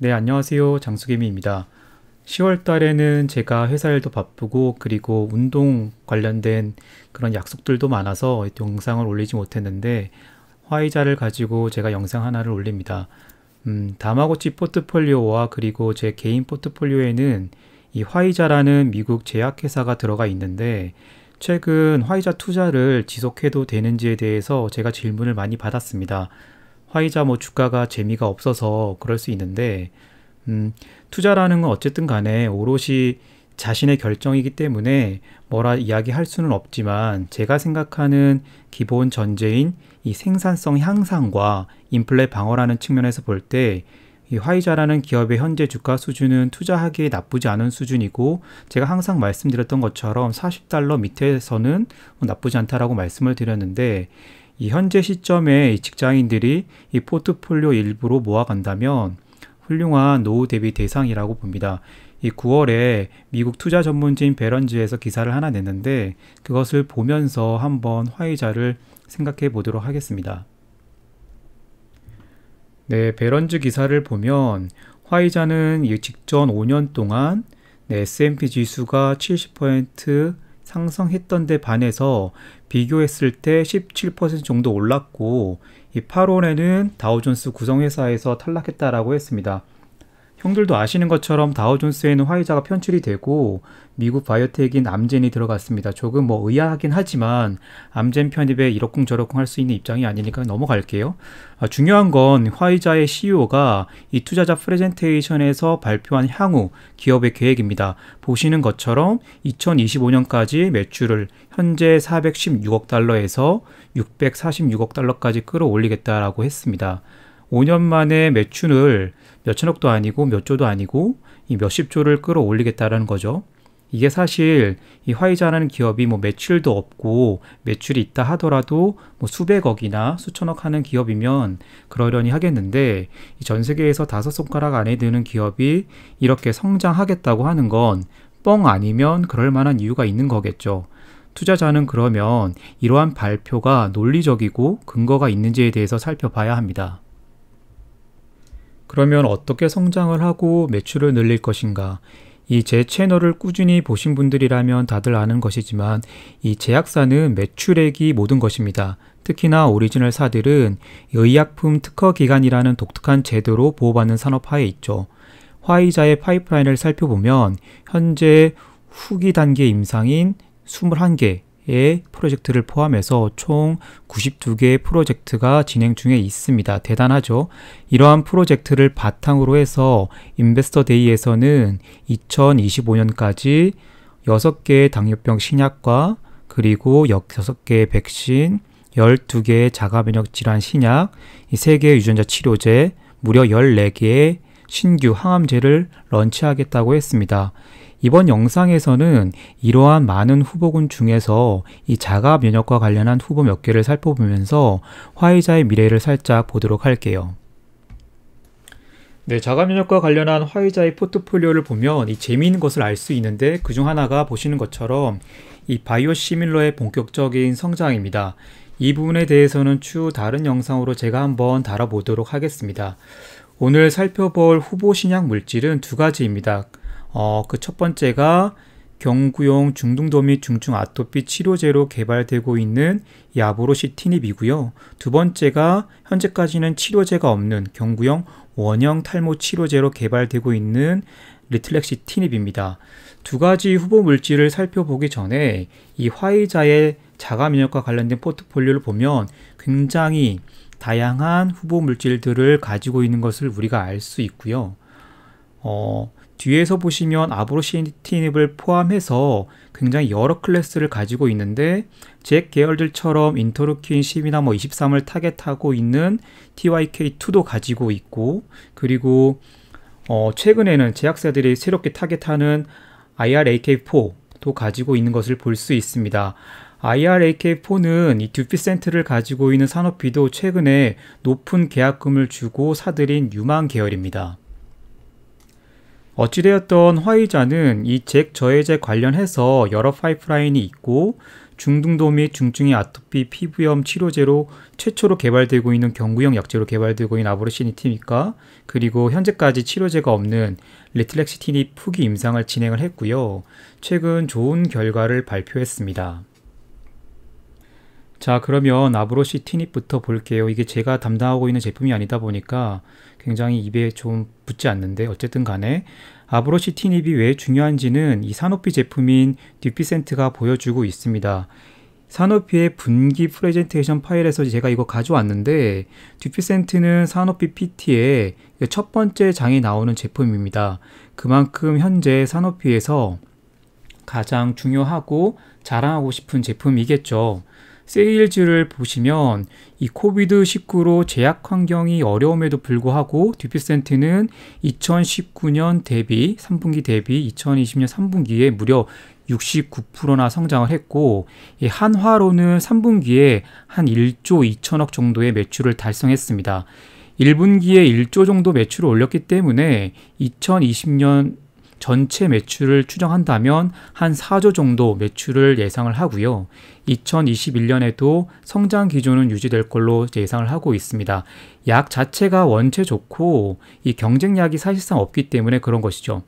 네, 안녕하세요. 장수개미입니다. 10월 달에는 제가 회사 일도 바쁘고 그리고 운동 관련된 그런 약속들도 많아서 영상을 올리지 못했는데 화이자를 가지고 제가 영상 하나를 올립니다. 다마고치 포트폴리오와 그리고 제 개인 포트폴리오에는 이 화이자라는 미국 제약회사가 들어가 있는데 최근 화이자 투자를 지속해도 되는지에 대해서 제가 질문을 많이 받았습니다. 화이자 주가가 재미가 없어서 그럴 수 있는데 투자라는 건 어쨌든 간에 오롯이 자신의 결정이기 때문에 뭐라 이야기할 수는 없지만 제가 생각하는 기본 전제인 이 생산성 향상과 인플레 방어라는 측면에서 볼 때 이 화이자라는 기업의 현재 주가 수준은 투자하기에 나쁘지 않은 수준이고 제가 항상 말씀드렸던 것처럼 40달러 밑에서는 나쁘지 않다라고 말씀을 드렸는데 이 현재 시점에 이 직장인들이 이 포트폴리오 일부로 모아간다면 훌륭한 노후 대비 대상이라고 봅니다. 이 9월에 미국 투자 전문지인 베런즈에서 기사를 하나 냈는데 그것을 보면서 한번 화이자를 생각해 보도록 하겠습니다. 네, 베런즈 기사를 보면 화이자는 이 직전 5년 동안 S&P 지수가 70% 상승했던 데 반해서 비교했을 때 17% 정도 올랐고 이 8월에는 다우존스 구성회사에서 탈락했다라고 했습니다. 형들도 아시는 것처럼 다우존스에는 화이자가 편출이 되고 미국 바이오텍인 암젠이 들어갔습니다. 조금 의아하긴 하지만 암젠 편입에 이러쿵저러쿵 할 수 있는 입장이 아니니까 넘어갈게요. 중요한 건 화이자의 CEO가 이 투자자 프레젠테이션에서 발표한 향후 기업의 계획입니다. 보시는 것처럼 2025년까지 매출을 현재 416억 달러에서 646억 달러까지 끌어올리겠다라고 했습니다. 5년 만에 매출을 몇천억도 아니고 몇 조도 아니고 이 몇십 조를 끌어올리겠다라는 거죠. 이게 사실 이 화이자라는 기업이 매출도 없고 매출이 있다 하더라도 수백억이나 수천억 하는 기업이면 그러려니 하겠는데 전 세계에서 5손가락 안에 드는 기업이 이렇게 성장하겠다고 하는 건 뻥 아니면 그럴 만한 이유가 있는 거겠죠. 투자자는 그러면 이러한 발표가 논리적이고 근거가 있는지에 대해서 살펴봐야 합니다. 그러면 어떻게 성장을 하고 매출을 늘릴 것인가? 이 제 채널을 꾸준히 보신 분들이라면 다들 아는 것이지만 이 제약사는 매출액이 모든 것입니다. 특히나 오리지널사들은 의약품 특허 기간이라는 독특한 제도로 보호받는 산업화에 있죠. 화이자의 파이프라인을 살펴보면 현재 후기 단계 임상인 21개 의 프로젝트를 포함해서 총 92개의 프로젝트가 진행 중에 있습니다. 대단하죠? 이러한 프로젝트를 바탕으로 해서 인베스터 데이에서는 2025년까지 6개의 당뇨병 신약과 그리고 6개의 백신, 12개의 자가면역 질환 신약, 3개의 유전자 치료제, 무려 14개의 신규 항암제를 런치하겠다고 했습니다. 이번 영상에서는 이러한 많은 후보군 중에서 이 자가 면역과 관련한 후보 몇 개를 살펴보면서 화이자의 미래를 살짝 보도록 할게요. 네, 자가 면역과 관련한 화이자의 포트폴리오를 보면 이 재미있는 것을 알 수 있는데 그중 하나가 보시는 것처럼 이 바이오시밀러의 본격적인 성장입니다. 이 부분에 대해서는 추후 다른 영상으로 제가 한번 다뤄보도록 하겠습니다. 오늘 살펴볼 후보 신약 물질은 두 가지입니다. 그 첫 번째가 경구용 중등도 및 중증 아토피 치료제로 개발되고 있는 야브로시티닙이고요. 두 번째가 현재까지는 치료제가 없는 경구용 원형 탈모 치료제로 개발되고 있는 리틀렉시티닙입니다. 두 가지 후보 물질을 살펴보기 전에 이 화이자의 자가 면역과 관련된 포트폴리오를 보면 굉장히 다양한 후보 물질들을 가지고 있는 것을 우리가 알 수 있고요. 뒤에서 보시면 아브로시티닙을 포함해서 굉장히 여러 클래스를 가지고 있는데 잭 계열들처럼 인터루킨 10이나 23을 타겟하고 있는 TYK2도 가지고 있고 그리고 최근에는 제약사들이 새롭게 타겟하는 IRAK4도 가지고 있는 것을 볼 수 있습니다. IRAK4는 이 듀피센트를 가지고 있는 산업비도 최근에 높은 계약금을 주고 사들인 유망 계열입니다. 어찌되었던 화이자는 이 잭 저해제 관련해서 여러 파이프라인이 있고 중등도 및 중증의 아토피 피부염 치료제로 최초로 개발되고 있는 경구용 약제로 개발되고 있는 아브로시티닙과 그리고 현재까지 치료제가 없는 리틀렉시티닙 후기 임상을 진행을 했고요. 최근 좋은 결과를 발표했습니다. 자, 그러면 아브로시티닙부터 볼게요. 이게 제가 담당하고 있는 제품이 아니다 보니까 굉장히 입에 좀 붙지 않는데 어쨌든 간에 아브로시티닙이 왜 중요한지는 이 사노피 제품인 듀피센트가 보여주고 있습니다. 사노피의 분기 프레젠테이션 파일에서 제가 이거 가져왔는데 듀피센트는 사노피 PT의 첫 번째 장에 나오는 제품입니다. 그만큼 현재 사노피에서 가장 중요하고 자랑하고 싶은 제품이겠죠. 세일즈를 보시면 이 코비드-19로 제약 환경이 어려움에도 불구하고 듀피센트는 2019년 대비 3분기 대비 2020년 3분기에 무려 69%나 성장을 했고 한화로는 3분기에 한 1조 2천억 정도의 매출을 달성했습니다. 1분기에 1조 정도 매출을 올렸기 때문에 2020년 전체 매출을 추정한다면 한 4조 정도 매출을 예상을 하고요. 2021년에도 성장 기조는 유지될 걸로 예상을 하고 있습니다. 약 자체가 원체 좋고 이 경쟁약이 사실상 없기 때문에 그런 것이죠.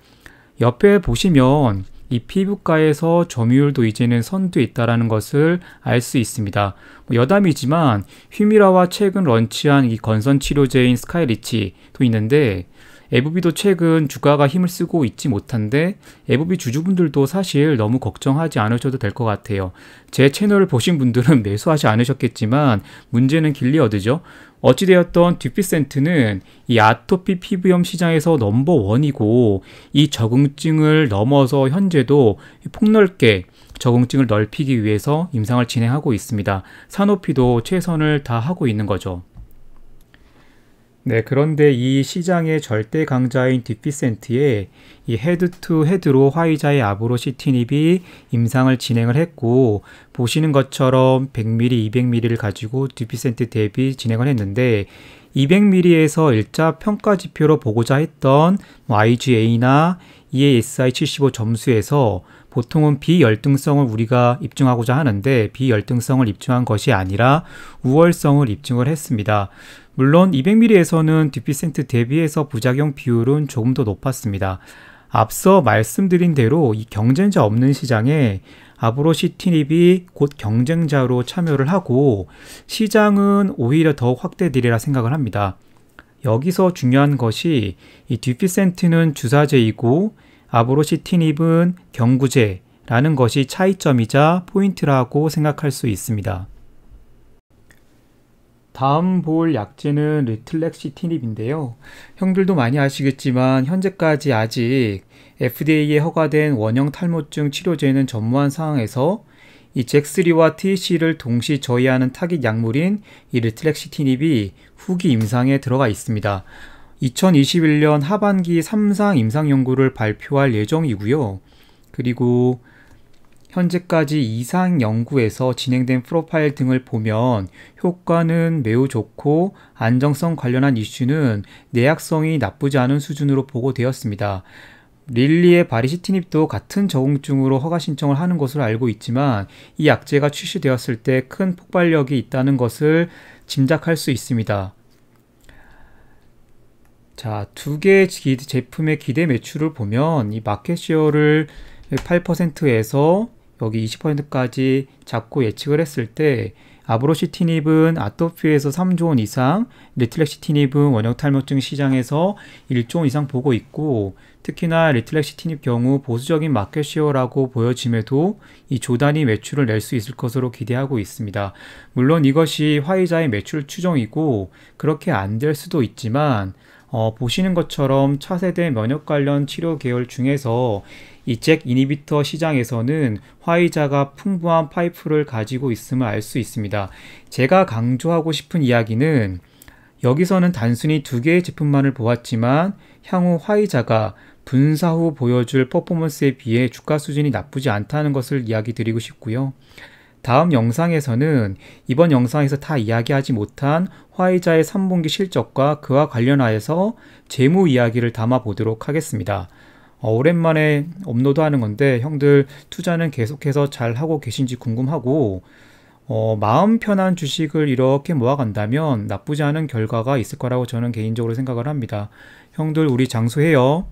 옆에 보시면 이 피부과에서 점유율도 이제는 선두에 있다는 것을 알 수 있습니다. 여담이지만 휘미라와 최근 런치한 이 건선 치료제인 스카이리치도 있는데 에브비도 최근 주가가 힘을 쓰고 있지 못한데 에브비 주주분들도 사실 너무 걱정하지 않으셔도 될 것 같아요. 제 채널을 보신 분들은 매수하지 않으셨겠지만 문제는 길리어드죠. 어찌되었던 듀피센트는 이 아토피 피부염 시장에서 넘버원이고 이 적응증을 넘어서 현재도 폭넓게 적응증을 넓히기 위해서 임상을 진행하고 있습니다. 사노피도 최선을 다하고 있는 거죠. 네, 그런데 이 시장의 절대 강자인 듀피센트에 이 헤드 투 헤드로 화이자의 아브로시티닙이 임상을 진행을 했고 보시는 것처럼 100ml, 200ml를 가지고 듀피센트 대비 진행을 했는데 200ml에서 일자 평가 지표로 보고자 했던 IGA나 EASI-75 점수에서 보통은 비열등성을 우리가 입증하고자 하는데 비열등성을 입증한 것이 아니라 우월성을 입증을 했습니다. 물론 200ml에서는 듀피센트 대비해서 부작용 비율은 조금 더 높았습니다. 앞서 말씀드린 대로 이 경쟁자 없는 시장에 아브로시티닙이 곧 경쟁자로 참여를 하고 시장은 오히려 더 확대되리라 생각을 합니다. 여기서 중요한 것이 이 듀피센트는 주사제이고 아브로시티닙은 경구제라는 것이 차이점이자 포인트라고 생각할 수 있습니다. 다음 볼 약제는 리틀렉시티닙인데요. 형들도 많이 아시겠지만 현재까지 아직 FDA에 허가된 원형 탈모증 치료제는 전무한 상황에서 이 잭3와 TC를 동시 저해하는 타깃 약물인 이 리틀렉시티닙이 후기 임상에 들어가 있습니다. 2021년 하반기 3상 임상 연구를 발표할 예정이고요. 그리고 현재까지 2상 연구에서 진행된 프로파일 등을 보면 효과는 매우 좋고 안정성 관련한 이슈는 내약성이 나쁘지 않은 수준으로 보고되었습니다. 릴리의 바리시티닙도 같은 적응증으로 허가 신청을 하는 것으로 알고 있지만 이 약제가 출시되었을 때 큰 폭발력이 있다는 것을 짐작할 수 있습니다. 자, 두 개의 제품의 기대 매출을 보면 이 마켓쉐어를 8%에서 여기 20%까지 잡고 예측을 했을 때 아브로시티닙은 아토피에서 3조 원 이상, 리틀렉시티닙은 원형 탈모증 시장에서 1조 원 이상 보고 있고 특히나 리틀렉시티닙 경우 보수적인 마켓쉐어라고 보여짐에도 이 조단위 매출을 낼 수 있을 것으로 기대하고 있습니다. 물론 이것이 화이자의 매출 추정이고 그렇게 안 될 수도 있지만 보시는 것처럼 차세대 면역 관련 치료 계열 중에서 이 잭 이니비터 시장에서는 화이자가 풍부한 파이프를 가지고 있음을 알 수 있습니다. 제가 강조하고 싶은 이야기는 여기서는 단순히 두 개의 제품만을 보았지만 향후 화이자가 분사 후 보여줄 퍼포먼스에 비해 주가 수준이 나쁘지 않다는 것을 이야기 드리고 싶고요. 다음 영상에서는 이번 영상에서 다 이야기하지 못한 화이자의 3분기 실적과 그와 관련하여서 재무 이야기를 담아 보도록 하겠습니다. 오랜만에 업로드하는 건데 형들 투자는 계속해서 잘 하고 계신지 궁금하고 마음 편한 주식을 이렇게 모아간다면 나쁘지 않은 결과가 있을 거라고 저는 개인적으로 생각을 합니다. 형들 우리 장수해요.